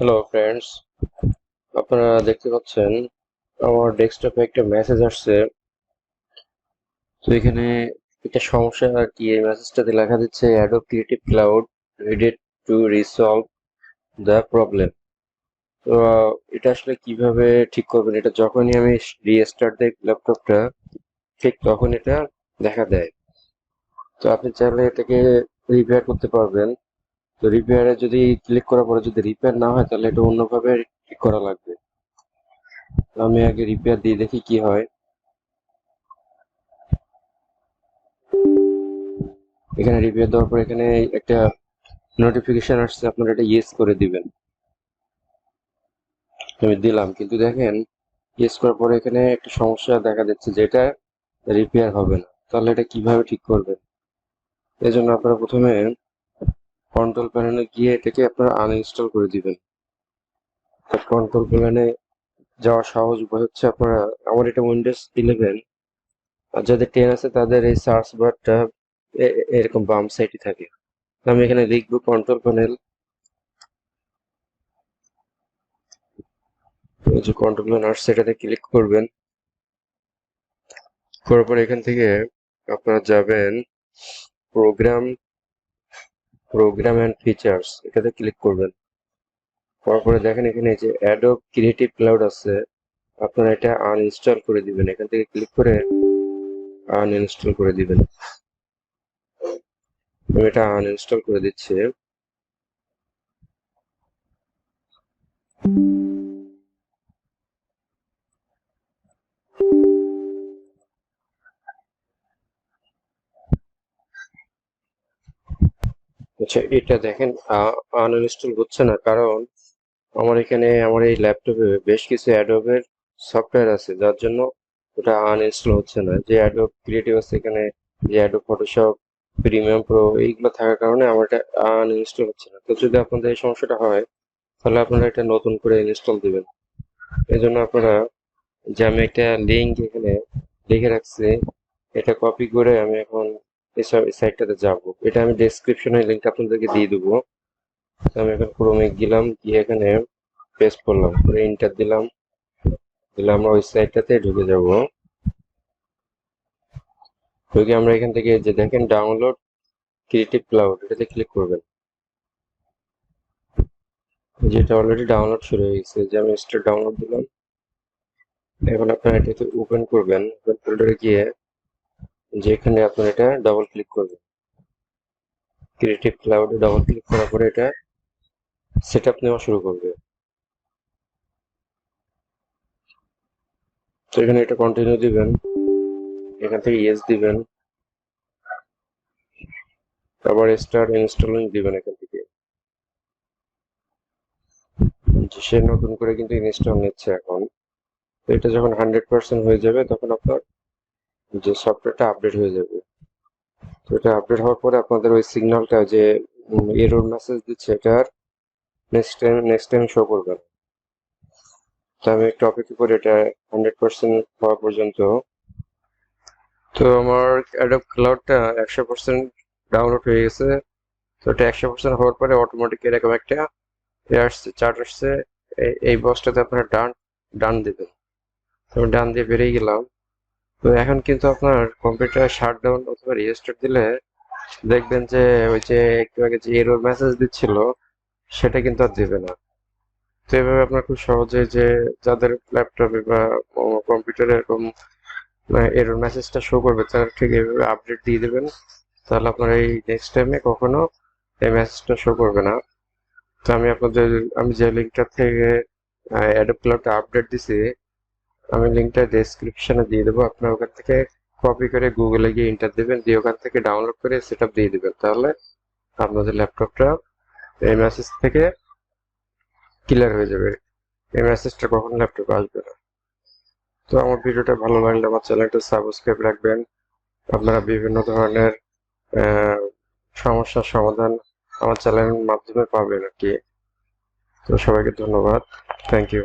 Hello friends, আপনারা দেখতে পাচ্ছেন আমার ডেস্কটপে একটা মেসেজ আসছে। তো এখানে একটা সমস্যা আর কি, এই মেসেজটাতে লেখা দিচ্ছে Adobe creative cloud needed to resolve the problem। তো এটা আসলে কিভাবে ঠিক করবেন, এটা যখনই আমি রিস্টার্ট দিই ল্যাপটপটা, ঠিক তখন এটা দেখা দেয়। তো আপনি চাইলে এটাকে রিপেয়ার করতে পারবেন। তো রিপেয়ারে যদি ক্লিক করার পরে যদি রিপেয়ার না হয়, তাহলে এটা অন্যভাবে ঠিক করা লাগবে। তো আমি আগে রিপেয়ার দিয়ে দেখি কি হয়। এখানে রিভিউ দেওয়ার পর এখানে একটা নোটিফিকেশন আসছে, আপনারা এটা ইয়েস করে দিবেন। আমি দিলাম, কিন্তু দেখেন ইয়েস করার পরে এখানে একটা সমস্যা দেখা যাচ্ছে, যেটা রিপেয়ার হবে না। তাহলে এটা কিভাবে ঠিক করবেন? এই জন্য আপনারা প্রথমে কন্ট্রোল প্যানেলে গিয়ে এটাকে আপনারা আনইনস্টল করে দিবেন। কন্ট্রোল প্যানেলে যাওয়ার সহজ উপায় হচ্ছে, আপনারা, আমার এটা উইন্ডোজ 11, আর যাদের 10 আছে তাদের এই সার্চ বারটা এরকম বাম সাইডে থাকে। তো আমি এখানে লিখবো কন্ট্রোল প্যানেল। এই যে কন্ট্রোল প্যানেল আসছে, এটাতে ক্লিক করবেন। করার পর এখান থেকে আপনারা যাবেন প্রোগ্রাম প্রোগ্রাম অ্যান্ড ফিচার্স, এটাতে ক্লিক করবেন। করার পরে দেখেন এখানে যে অ্যাডোব ক্রিয়েটিভ ক্লাউড আছে, আপনারা এটা আনইনস্টল করে দিবেন। এখান থেকে ক্লিক করে আনইনস্টল করে দিবেন। আমি এটা আনইনস্টল করে দিচ্ছি। আচ্ছা, এটা দেখেন আনইনস্টল হচ্ছে না, কারণ আমার এখানে আমার এই ল্যাপটপে বেশ কিছু অ্যাডোবের সফটওয়্যার আছে, যার জন্য ওটা আনইনস্টল হচ্ছে না। যে অ্যাডোব ক্রিয়েটিভ আছে এখানে, যে অ্যাডোব ফটোশপ প্রিমিয়াম প্রো, এইগুলো থাকার কারণে আমার এটা আনইনস্টল হচ্ছে না। তো যদি আপনাদের এই সমস্যাটা হয়, তাহলে আপনারা এটা নতুন করে ইনস্টল দিবেন। এই জন্য আপনারা, যে আমি একটা লিঙ্ক এখানে লিখে রাখছি, এটা কপি করে আমি এখন এসব সাইটটাতে যাব। এটা আমি ডেসক্রিপশনে লিঙ্ক আপনাদেরকে দিয়ে দেবো। তো আমি এখন ক্রোমে গেলাম, গিয়ে এখানে পেস্ট করলাম, করে এন্টার দিলাম। দিলে আমরা ওই সাইটটাতে ঢুকে যাব। ঢুকে আমরা এখান থেকে যে দেখেন ডাউনলোড ক্রিয়েটিভ ক্লাউড, এটাতে ক্লিক করবেন। যেটা অলরেডি ডাউনলোড শুরু হয়ে গেছে, যে আমি স্টার্ট ডাউনলোড দিলাম। এখন আপনারা এটাতে ওপেন করবেন। ওপেন ফোল্ডারে গিয়ে যেখানে আপনার এটা ডাবল ক্লিক করবেন, ক্রিয়েটিভ ক্লাউডে ডাবল ক্লিক করার পরে এটা সেট আপ নেওয়া শুরু করবে। তো এখানে এটা কন্টিনিউ দিবেন, এখান থেকে ইয়েস দিবেন, আবার স্টার্ট ইনস্টলিং দিবেন এখান থেকে। যে সে নতুন করে কিন্তু ইনস্টল নিচ্ছে এখন। তো এটা যখন 100% হয়ে যাবে, তখন আপনার যে সফটওয়্যারটা আপডেট হয়ে যাবে। তো এটা আপডেট হওয়ার পরে আপনাদের ওই সিগন্যালটা, যে এরর মেসেজ দিচ্ছে, এটা আর নেক্সট টাইম শো করবে না। তো আমি একটু অপেক্ষা করি এটা 100% হওয়া পর্যন্ত। তো আমার অ্যাডোব ক্লাউডটা 100% ডাউনলোড হয়ে গেছে। তো এটা 100% হওয়ার পরে অটোমেটিক এরকম একটা আসছে, চার্ট আসছে। এই বক্সটাতে আপনারা ডান ডান দিবেন। তো আমি ডান দিয়ে বেরিয়ে গেলাম। তো এখন কিন্তু আপনার কম্পিউটার শাটডাউন অথবা রিস্টার্ট দিলে দেখবেন যে ওই যে একটু আগে যে এরর মেসেজ দিচ্ছিল, সেটা কিন্তু আর দেবে না। তো এভাবে আপনার খুব সহজে, যে যাদের ল্যাপটপে বা কম্পিউটারে এরকম এরর মেসেজটা শো করবে, তারা ঠিক এইভাবে আপডেট দিয়ে দেবেন। তাহলে আপনার এই নেক্সট টাইমে কখনো এই মেসেজটা শো করবে না। তো আমি যে লিঙ্কটা থেকে অ্যাডোব ক্লাউডটা আপডেট দিছি, আমি লিঙ্কটা ডেসক্রিপশনে দিয়ে দেবো। আপনার ওখান থেকে কপি করে গুগলে গিয়ে এন্টার দেবেন, দিয়ে ওখান থেকে ডাউনলোড করে সেট আপ দিয়ে দেবেন। তাহলে আপনাদের ল্যাপটপটা এই মেসেজ থেকে ক্লিয়ার হয়ে যাবে। এই মেসেজটা কখনো ল্যাপটপে আসবে না। তো আমার ভিডিওটা ভালো লাগলে আমার চ্যানেলটা সাবস্ক্রাইব রাখবেন। আপনারা বিভিন্ন ধরনের আহ, সমস্যার সমাধান আমার চ্যানেলের মাধ্যমে পাবেন আর কি। তো সবাইকে ধন্যবাদ। Thank you.